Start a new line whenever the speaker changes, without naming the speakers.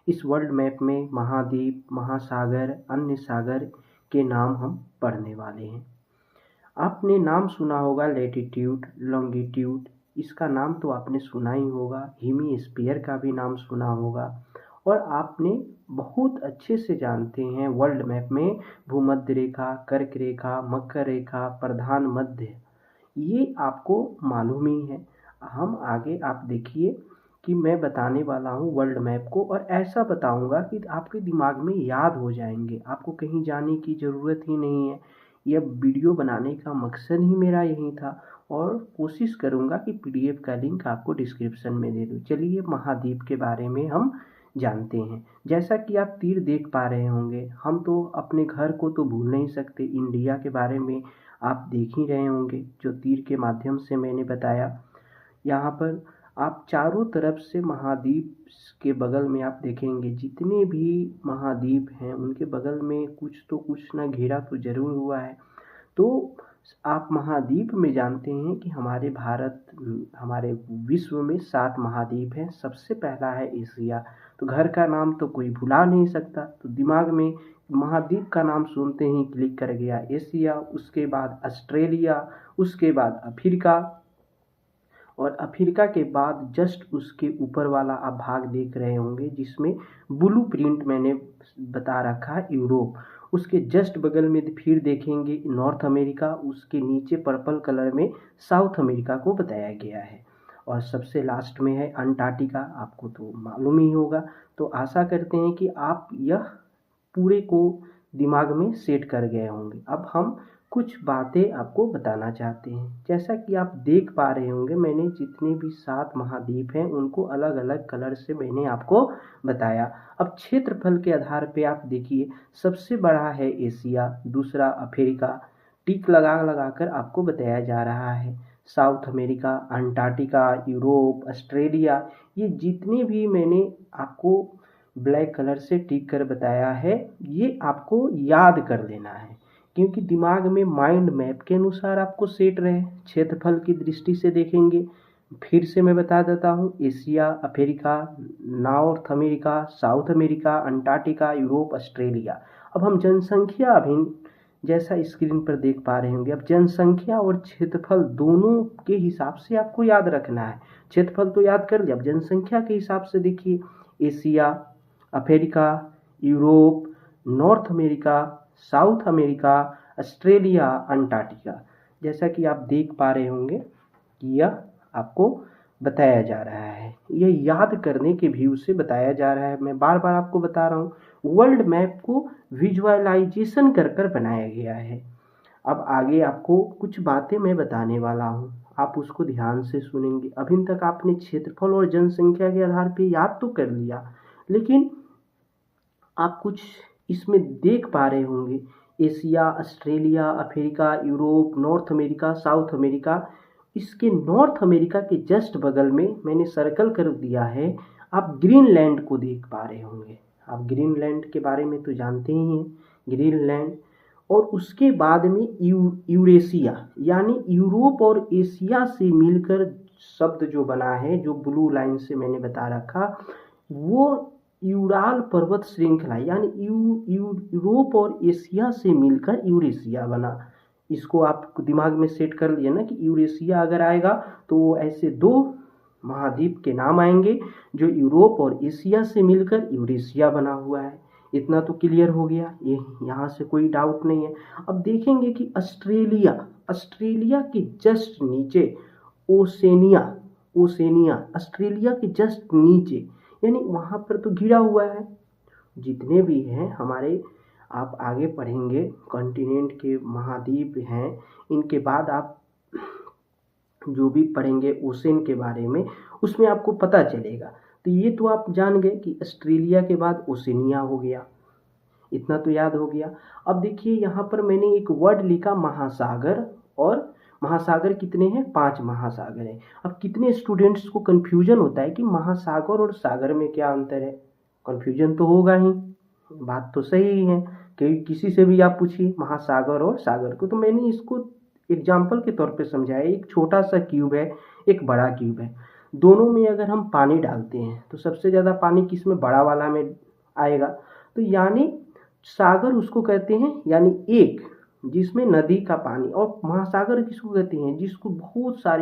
इस world map में महाद्वीप, महासागर, अन्य सागर के नाम हम पढ़ने वाले हैं। आपने नाम सुना होगा लैटिट्यूड, लॉन्गिट्यूड, इसका नाम तो आपने सुना ही होगा। हेमिस्फीयर का भी नाम सुना होगा। और आपने बहुत अच्छे से जानते हैं वर्ल्ड मैप में भूमध्य रेखा, कर्क रेखा, मकर रेखा, प्रधान मध्य, ये आपको मालूम ही है। हम आगे आप देखिए कि मैं बताने वाला हूँ वर्ल्ड मैप को, और ऐसा बताऊँगा कि आपके दिमाग में याद हो जाएंगे, आपको कहीं जाने की ज़रूरत ही नहीं है। यह वीडियो बनाने का मकसद ही मेरा यही था, और कोशिश करूँगा कि पीडीएफ का लिंक आपको डिस्क्रिप्शन में दे दूँ। चलिए महाद्वीप के बारे में हम जानते हैं। जैसा कि आप तीर देख पा रहे होंगे, हम तो अपने घर को तो भूल नहीं सकते। इंडिया के बारे में आप देख ही रहे होंगे, जो तीर के माध्यम से मैंने बताया। यहाँ पर आप चारों तरफ से महाद्वीप के बगल में आप देखेंगे, जितने भी महाद्वीप हैं उनके बगल में कुछ तो कुछ ना घेरा तो जरूर हुआ है। तो आप महाद्वीप में जानते हैं कि हमारे विश्व में 7 महाद्वीप हैं। सबसे पहला है एशिया। तो घर का नाम तो कोई भुला नहीं सकता, तो दिमाग में महाद्वीप का नाम सुनते ही क्लिक कर गया एशिया। उसके बाद ऑस्ट्रेलिया, उसके बाद अफ्रीका, और अफ्रीका के बाद जस्ट उसके ऊपर वाला आप भाग देख रहे होंगे जिसमें ब्लू प्रिंट मैंने बता रखा है, यूरोप। उसके जस्ट बगल में फिर देखेंगे नॉर्थ अमेरिका, उसके नीचे पर्पल कलर में साउथ अमेरिका को बताया गया है। और सबसे लास्ट में है अंटार्कटिका, आपको तो मालूम ही होगा। तो आशा करते हैं कि आप यह पूरे को दिमाग में सेट कर गए होंगे। अब हम कुछ बातें आपको बताना चाहते हैं। जैसा कि आप देख पा रहे होंगे, मैंने जितने भी 7 महाद्वीप हैं उनको अलग अलग कलर से मैंने आपको बताया। अब क्षेत्रफल के आधार पे आप देखिए, सबसे बड़ा है एशिया, दूसरा अफ्रीका, टिक लगा लगा कर आपको बताया जा रहा है। South America, Antarctica, Europe, Australia, ये जितने भी मैंने आपको ब्लैक कलर से टिक कर बताया है, ये आपको याद कर लेना है, क्योंकि दिमाग में माइंड मैप के अनुसार आपको सेट रहे। क्षेत्रफल की दृष्टि से देखेंगे, फिर से मैं बता देता हूँ, Asia, Africa, north America, south America, Antarctica, Europe, Australia. अब हम जनसंख्या अभिन्न, जैसा स्क्रीन पर देख पा रहे होंगे, अब जनसंख्या और क्षेत्रफल दोनों के हिसाब से आपको याद रखना है। क्षेत्रफल तो याद कर लिया, अब जनसंख्या के हिसाब से देखिए, Asia, Africa, Europe, north America, south America, Australia, Antarctica. जैसा कि आप देख पा रहे होंगे कि यह आपको बताया जा रहा है, यह याद करने के व्यू से बताया जा रहा है। मैं बार बार आपको बता रहा हूँ, वर्ल्ड मैप को विजुअलाइजेशन कर कर बनाया गया है। अब आगे आपको कुछ बातें मैं बताने वाला हूँ, आप उसको ध्यान से सुनेंगे। अभी तक आपने क्षेत्रफल और जनसंख्या के आधार पर याद तो कर लिया, लेकिन आप कुछ इसमें देख पा रहे होंगे, Asia, Australia, Africa, Europe, north America, south America. इसके नॉर्थ अमेरिका के जस्ट बगल में मैंने सर्कल कर दिया है, आप ग्रीनलैंड को देख पा रहे होंगे। आप ग्रीनलैंड के बारे में तो जानते ही हैं, ग्रीनलैंड। और उसके बाद में यूरेशिया, यानी यूरोप और एशिया से मिलकर शब्द जो बना है, जो ब्लू लाइन से मैंने बता रखा, वो यूराल पर्वत श्रृंखला, यानी यूरोप और एशिया से मिलकर यूरेशिया बना। इसको आप दिमाग में सेट कर लिए ना कि यूरेशिया अगर आएगा तो ऐसे 2 महाद्वीप के नाम आएंगे जो यूरोप और एशिया से मिलकर यूरेशिया बना हुआ है। इतना तो क्लियर हो गया, ये यहाँ से कोई डाउट नहीं है। अब देखेंगे कि ऑस्ट्रेलिया के जस्ट नीचे ओसेनिया, ऑस्ट्रेलिया के जस्ट नीचे, यानी वहाँ पर तो घिरा हुआ है। जितने भी हैं हमारे, आप आगे पढ़ेंगे कॉन्टिनेंट के महाद्वीप हैं, इनके बाद आप जो भी पढ़ेंगे ओशन के बारे में, उसमें आपको पता चलेगा। तो ये तो आप जान गए कि ऑस्ट्रेलिया के बाद ओसेनिया हो गया, इतना तो याद हो गया। अब देखिए यहाँ पर मैंने एक वर्ड लिखा महासागर, और महासागर कितने हैं? 5 महासागर हैं। अब कितने स्टूडेंट्स को कन्फ्यूजन होता है कि महासागर और सागर में क्या अंतर है? कन्फ्यूजन तो होगा ही, बात तो सही है, क्योंकि किसी से भी आप पूछिए महासागर और सागर को। तो मैंने इसको एग्जाम्पल के तौर पे समझाया, एक छोटा सा क्यूब है, एक बड़ा क्यूब है। दोनों में अगर हम पानी डालते हैं तो सबसे ज़्यादा पानी किस में, बड़ा वाला में आएगा। तो यानी सागर उसको कहते हैं, यानी एक जिसमें नदी का पानी, और महासागर किसको कहते हैं जिसको बहुत सारे